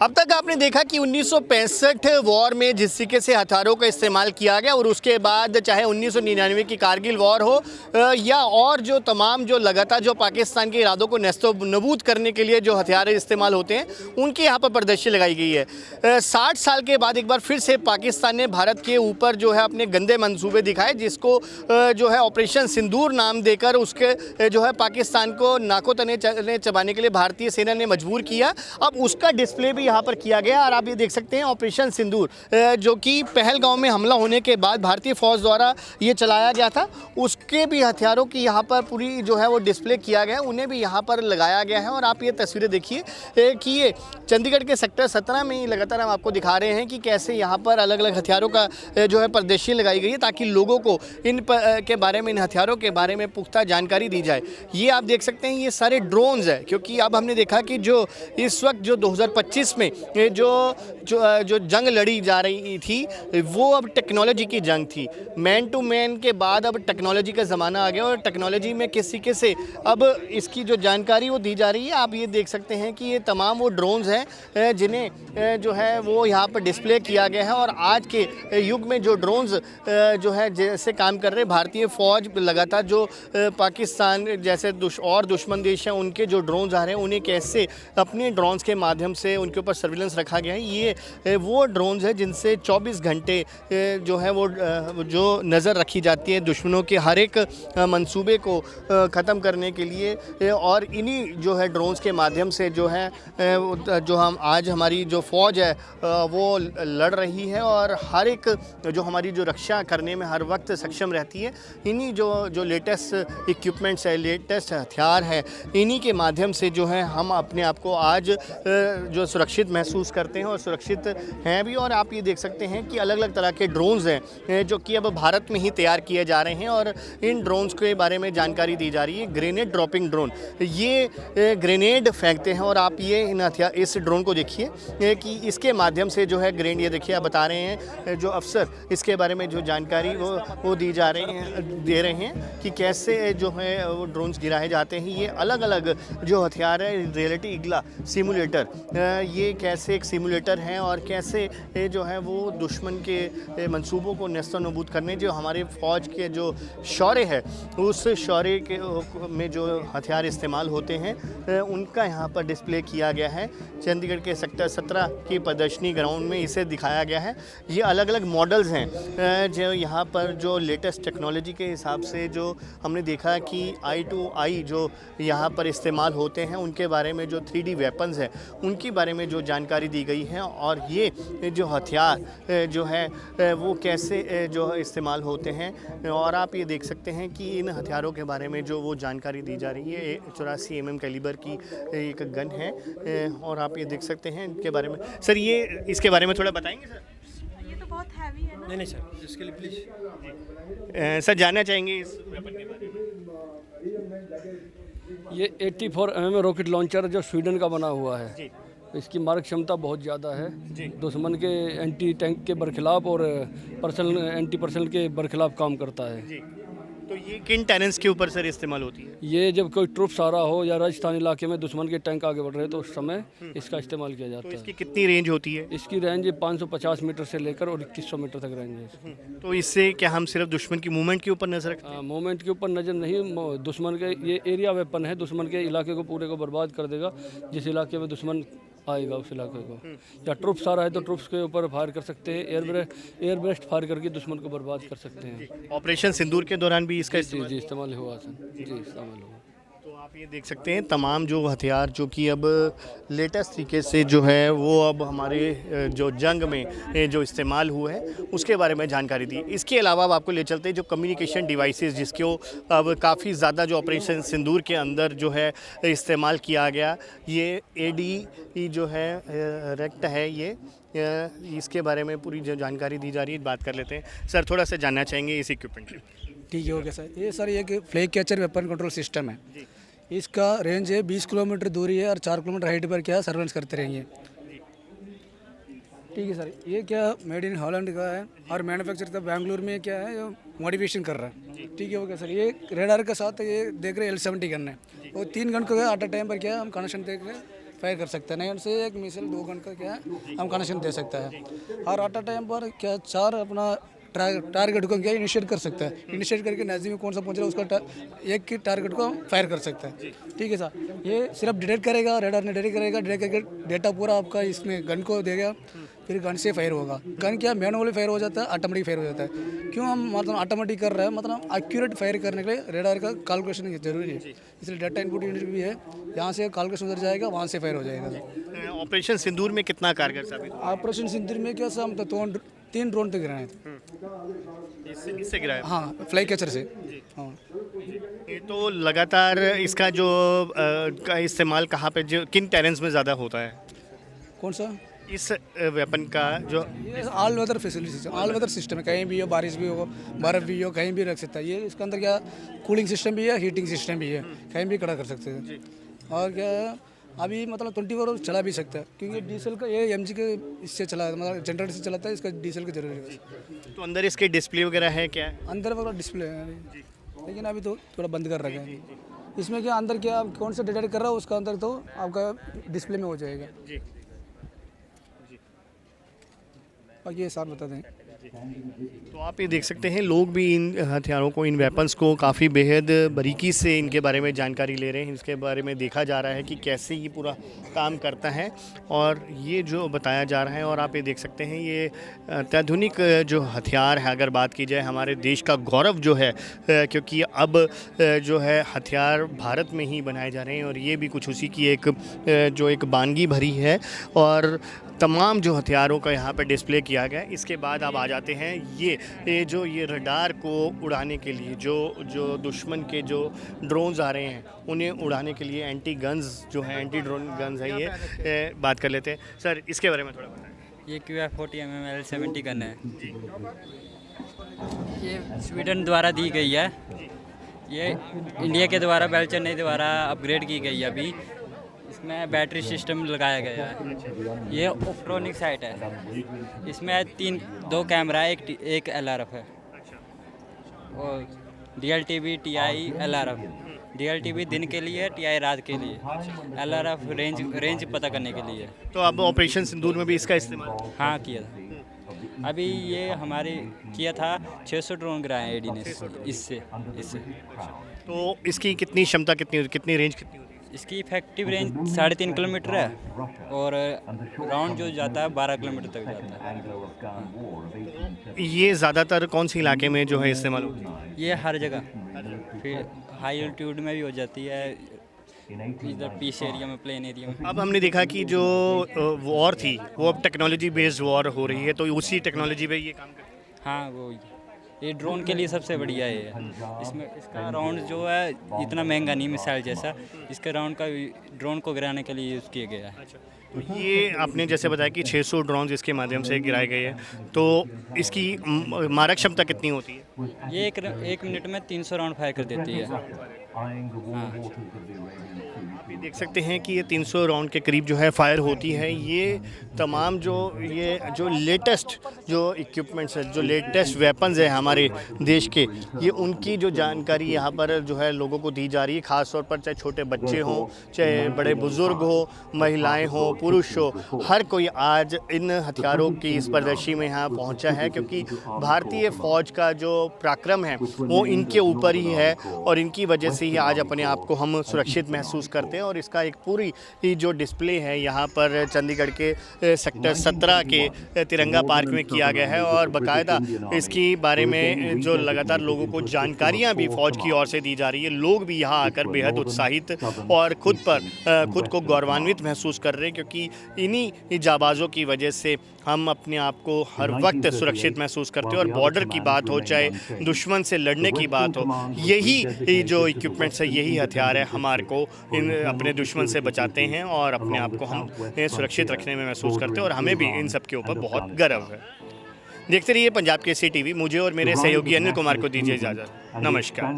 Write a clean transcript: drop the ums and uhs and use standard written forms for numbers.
अब तक आपने देखा कि 1965 वॉर में जिस तरीके से हथियारों का इस्तेमाल किया गया और उसके बाद चाहे 1999 की कारगिल वॉर हो या और जो तमाम जो लगातार जो पाकिस्तान के इरादों को नेस्तनाबूद करने के लिए जो हथियार इस्तेमाल होते हैं उनकी यहाँ पर प्रदर्शनी लगाई गई है। 60 साल के बाद एक बार फिर से पाकिस्तान ने भारत के ऊपर जो है अपने गंदे मंसूबे दिखाए, जिसको जो है ऑपरेशन सिंदूर नाम देकर उसके जो है पाकिस्तान को नाको तने चबाने के लिए भारतीय सेना ने मजबूर किया। अब उसका डिस्प्ले भी यहाँ पर किया गया और आप ये देख सकते हैं ऑपरेशन सिंदूर जो कि पहलगांव में हमला होने के बाद भारतीय फ़ौज द्वारा ये चलाया गया था, उसके भी हथियारों की यहाँ पर पूरी जो है वो डिस्प्ले किया गया, उन्हें भी यहाँ पर लगाया गया है। और आप ये तस्वीरें देखिए कि ये चंडीगढ़ के सेक्टर 17 में ही लगातार हम आपको दिखा रहे हैं कि कैसे यहाँ पर अलग अलग हथियारों का जो है प्रदर्शनी लगाई गई है ताकि लोगों को के बारे में, इन हथियारों के बारे में पुख्ता जानकारी दी जाए। ये आप देख सकते हैं ये सारे ड्रोन्स हैं, क्योंकि अब हमने देखा कि जो इस वक्त जो 2025 में जो जंग लड़ी जा रही थी वो अब टेक्नोलॉजी की जंग थी। मैन टू मैन के बाद अब टेक्नोलॉजी का ज़माना आ गया और टेक्नोलॉजी में किस तरीके से अब इसकी जो जानकारी वो दी जा रही है। आप ये देख सकते हैं कि ये तमाम वो ड्रोन्स हैं जिन्हें जो है वो यहाँ पर डिस्प्ले किया गया है। और आज के युग में जो ड्रोन्स जो है जैसे काम कर रहे भारतीय फ़ौज लगातार जो पाकिस्तान जैसे और दुश्मन देश हैं उनके जो ड्रोन्स आ रहे हैं उन्हें कैसे अपने ड्रोन्स के माध्यम से उनके ऊपर सर्विलेंस रखा गया है। ये वो ड्रोन्स है जिनसे 24 घंटे जो है वो जो नज़र रखी जाती है दुश्मनों के हर एक मंसूबे को ख़त्म करने के लिए। और इन्हीं जो है ड्रोन्स के माध्यम से जो है जो हम आज हमारी जो फ़ौज है वो लड़ रही है और हर एक जो हमारी जो रक्षा करने में हर वक्त सक्षम रहती है। इन्हीं जो लेटेस्ट इक्विपमेंट्स है, लेटेस्ट हथियार है, इन्हीं के माध्यम से जो है हम अपने आप को आज जो सुरक्षित महसूस करते हैं और सुरक्षित हैं भी। और आप ये देख सकते हैं कि अलग अलग तरह के ड्रोन्स हैं जो कि अब भारत में ही तैयार किए जा रहे हैं और इन ड्रोन्स के बारे में जानकारी दी जा रही है। ग्रेनेड ड्रॉपिंग ड्रोन, ये ग्रेनेड फेंकते हैं और आप ये इस ड्रोन को देखिए कि इसके माध्यम से जो है ग्रेनेड, ये देखिए आप बता रहे हैं जो अफसर इसके बारे में जो जानकारी वो दे रहे हैं कि कैसे जो है वो ड्रोन्स गिराए जाते हैं। ये अलग अलग जो हथियार है, रियलिटी इग्ला सिमुलेटर, ये कैसे एक सिमुलेटर हैं और कैसे जो है वो दुश्मन के मंसूबों को नेस्तनाबूद करने जो हमारे फ़ौज के जो शौर्य है उस शौर्य के में जो हथियार इस्तेमाल होते हैं उनका यहाँ पर डिस्प्ले किया गया है। चंडीगढ़ के सेक्टर 17 की प्रदर्शनी ग्राउंड में इसे दिखाया गया है। ये अलग अलग मॉडल्स हैं जो यहाँ पर जो लेटेस्ट टेक्नोलॉजी के हिसाब से जो हमने देखा कि आई टू आई जो यहाँ पर इस्तेमाल होते हैं उनके बारे में, जो 3D वेपन्स हैं उनके बारे में जो जानकारी दी गई है और ये जो हथियार जो है वो कैसे जो इस्तेमाल होते हैं। और आप ये देख सकते हैं कि इन हथियारों के बारे में जो वो जानकारी दी जा रही है। 84 mm कैलिबर की एक गन है और आप ये देख सकते हैं इनके बारे में। सर ये इसके बारे में थोड़ा बताएंगे सर? ये तो बहुत हैवी है ना। नहीं सर, इसके लिए प्लीज़ सर जानना चाहेंगे इस वेपन के बारे में? ये 84 mm रॉकेट लॉन्चर जो स्वीडन का बना हुआ है जी। इसकी मारक क्षमता बहुत ज़्यादा है जी। दुश्मन के एंटी टैंक के बरखिलाफ और एंटी पर्सनल के बरखिलाफ काम करता है जी। तो ये किन टैलेंट्स के ऊपर सर इस्तेमाल होती है? ये जब कोई ट्रुप्स आ रहा हो या राजस्थान इलाके में दुश्मन के टैंक आगे बढ़ रहे हैं तो उस समय इसका इस्तेमाल किया जाता तो इसकी है। कितनी रेंज होती है? इसकी रेंज 550 मीटर से लेकर और 2100 मीटर तक रेंज है इसकी। तो इससे क्या हम सिर्फ दुश्मन की मूवमेंट के ऊपर नजर रखते हैं? मोमेंट के ऊपर नज़र नहीं, दुश्मन के ये एरिया वेपन है, दुश्मन के इलाके को पूरे को बर्बाद कर देगा। जिस इलाके में दुश्मन आएगा उस इलाके को, या ट्रुप्स आ रहा है तो ट्रुप्स के ऊपर फायर कर सकते हैं, एयर ब्रेस्ट फायर करके दुश्मन को बर्बाद कर सकते हैं। ऑपरेशन सिंदूर के दौरान भी इसका जी इस्तेमाल हुआ सर, जी इस्तेमाल हुआ। तो आप ये देख सकते हैं तमाम जो हथियार जो कि अब लेटेस्ट तरीके से जो है वो अब हमारे जो जंग में जो इस्तेमाल हुए हैं उसके बारे में जानकारी दी। इसके अलावा अब आपको ले चलते हैं जो कम्युनिकेशन डिवाइसेस जिसको अब काफ़ी ज़्यादा जो ऑपरेशन सिंदूर के अंदर जो है इस्तेमाल किया गया, ये AD जो है रेक्ट है, ये इसके बारे में पूरी जो जानकारी दी जा रही है बात कर लेते हैं। सर थोड़ा सा जानना चाहेंगे इस इक्विपमेंट की? ठीक है, ओके सर। ये सर एक flag catcher weapon control system है। इसका रेंज है 20 किलोमीटर दूरी है और 4 किलोमीटर हाइट पर क्या सर्वेलेंस करते रहेंगे। ठीक है सर। ये क्या मेड इन हॉलैंड का है और मैन्युफैक्चर का बेंगलुरु में क्या है मॉडिफिकेशन कर रहा है। ठीक है, ओके सर। ये रेडार के साथ ये देख रहे हैं L70 गन है, वो 3 गन को एट अ टाइम पर क्या हम कनेक्शन देख रहे हैं फायर कर सकते हैं, नहीं उनसे एक मिसाइल 2 गन का क्या है हम कनेक्शन दे सकता है। और एट अ टाइम पर क्या 4 अपना टारगेट को क्या इनिशिएट कर सकता है, इनिशिएट करके नज़दीक में कौन सा पहुंच रहा है उसका एक की टारगेट को फायर कर सकता है। ठीक है सर, ये सिर्फ डिटेक्ट करेगा, रेडार ने डिटेक्ट करेगा, डिटेक्ट करके डेटा पूरा आपका इसमें गन को देगा, फिर गन से फायर होगा। गन क्या मैनुअली फायर हो जाता है, ऑटोमेटिक फायर हो जाता है। क्यों हम मतलब ऑटोमेटिक कर रहे हैं, मतलब एक्यूरेट फायर करने के लिए रेडार का कैलकुलेशन जरूरी है, इसलिए डाटा इनपुट यूनिट भी है, यहाँ से कैलकुलेशन उधर जाएगा, वहाँ से फायर हो जाएगा। ऑपरेशन सिंदूर में कितना कारगर साबित हुआ? ऑपरेशन सिंदूर में क्या हम तो 3 ड्रोन तक गिराए थे। इससे गिराया? हाँ, फ्लाई कैचर से। हाँ, ये तो लगातार इसका जो का इस्तेमाल कहाँ पे, जो किन टेरेंस में ज़्यादा होता है कौन सा? इस वेपन का? जो ये all weather facility, all weather system है, कहीं भी हो, बारिश भी हो, बर्फ़ भी हो, कहीं भी रख सकता है। ये इसके अंदर क्या कूलिंग सिस्टम भी है, हीटिंग सिस्टम भी है, कहीं भी खड़ा कर सकते हैं। और क्या है, अभी मतलब 24 आवर चला भी सकता है, क्योंकि डीजल का ये एमजी के इससे चला है, मतलब जनरेटर से चलाता है, इसका डीजल की जरूरत है। तो अंदर इसके डिस्प्ले वगैरह है क्या? अंदर वगैरह डिस्प्ले है, लेकिन अभी तो थोड़ा बंद कर रखा है। इसमें क्या अंदर क्या आप कौन सा डिटेक्ट कर रहा हो उसका अंदर तो आपका डिस्प्ले में हो जाएगा। जी, बाकी ये साथ बता दें। तो आप ये देख सकते हैं लोग भी इन हथियारों को, इन वेपन्स को काफ़ी बेहद बारीकी से इनके बारे में जानकारी ले रहे हैं। इसके बारे में देखा जा रहा है कि कैसे ये पूरा काम करता है, और ये जो बताया जा रहा है। और आप ये देख सकते हैं ये अत्याधुनिक जो हथियार है, अगर बात की जाए हमारे देश का गौरव जो है, क्योंकि अब जो है हथियार भारत में ही बनाए जा रहे हैं, और ये भी कुछ उसी की एक बानगी भरी है। और तमाम जो हथियारों का यहाँ पर डिस्प्ले किया गया है। इसके बाद अब आ जाते हैं ये रडार को उड़ाने के लिए जो दुश्मन के जो ड्रोन्स आ रहे हैं उन्हें उड़ाने के लिए एंटी गन्स जो है, एंटी ड्रोन गन्स है, ये बात कर लेते हैं। सर इसके बारे में थोड़ा बताएं। ये QF40 MML70 गन है, ये स्वीडन द्वारा दी गई है, ये इंडिया के द्वारा बेल्चर ने द्वारा अपग्रेड की गई है। अभी इसमें बैटरी सिस्टम लगाया गया है, ये ऑप्ट्रॉनिक साइट है, इसमें 2 कैमरा है, एक LRF है, और DLTV TI LRF, DLTV दिन के लिए, TI रात के लिए, LRF रेंज पता करने के लिए। तो अब ऑपरेशन सिंदूर में भी इसका इस्तेमाल? हाँ किया था, अभी ये हमारे किया था 600 ड्रोन गिराए AD ने इससे। तो इसकी कितनी क्षमता, कितनी रेंज कितनी होती है? इसकी इफेक्टिव रेंज 3.5 किलोमीटर है, और राउंड जो जाता है 12 किलोमीटर तक जाता है। ये ज़्यादातर कौन से इलाके में जो है इस्तेमाल होती है? ये हर जगह, फिर हाई एल्टीट्यूड में भी हो जाती है, इधर पीस एरिया में, प्लेन एरिया में। अब हमने देखा कि जो वॉर थी वो अब टेक्नोलॉजी बेस्ड वॉर हो रही है, तो उसी टेक्नोलॉजी पे ये काम करती है। हाँ, वो ये ड्रोन के लिए सबसे बढ़िया है। इसमें इसका राउंड जो है इतना महंगा नहीं मिसाइल जैसा, इसके राउंड का ड्रोन को गिराने के लिए यूज़ किया गया है। तो ये आपने जैसे बताया कि 600 ड्रोन इसके माध्यम से गिराए गए हैं, तो इसकी मारक क्षमता कितनी होती है? ये एक मिनट में 300 राउंड फायर कर देती है। हाँ। आप ये देख सकते हैं कि ये 300 राउंड के करीब जो है फायर होती है। ये तमाम जो लेटेस्ट जो इक्विपमेंट्स है, जो लेटेस्ट वेपन्स है हमारे देश के, ये उनकी जो जानकारी यहाँ पर जो है लोगों को दी जा रही है, ख़ास तौर पर चाहे छोटे बच्चे हों, चाहे बड़े बुज़ुर्ग हो, महिलाएं हों, पुरुष हो, हर कोई आज इन हथियारों की इस प्रदर्शनी में यहाँ पहुँचा है, क्योंकि भारतीय फ़ौज का जो पराक्रम है वो इनके ऊपर ही है, और इनकी वजह से ही आज अपने आप को हम सुरक्षित महसूस करते हैं। और इसका एक पूरी जो डिस्प्ले है यहाँ पर चंडीगढ़ के सेक्टर 17 के तिरंगा पार्क में किया गया है, और बाकायदा इसकी बारे में जो लगातार लोगों को जानकारियाँ भी फ़ौज की ओर से दी जा रही है। लोग भी यहाँ आकर बेहद उत्साहित और खुद को गौरवान्वित महसूस कर रहे हैं, क्योंकि इन्हीं जाबाज़ों की वजह से हम अपने आप को हर वक्त सुरक्षित महसूस करते हैं। और बॉर्डर की बात हो, चाहे दुश्मन से लड़ने की बात हो, यही जो इक्विपमेंट्स है, यही हथियार है हमारे को अपने दुश्मन से बचाते हैं, और अपने आप को हम सुरक्षित रखने में महसूस करते हैं, और हमें भी इन सब के ऊपर बहुत गर्व है। देखते रहिए पंजाब केसरी टीवी। मुझे और मेरे सहयोगी अनिल कुमार को दीजिए इजाज़त। नमस्कार।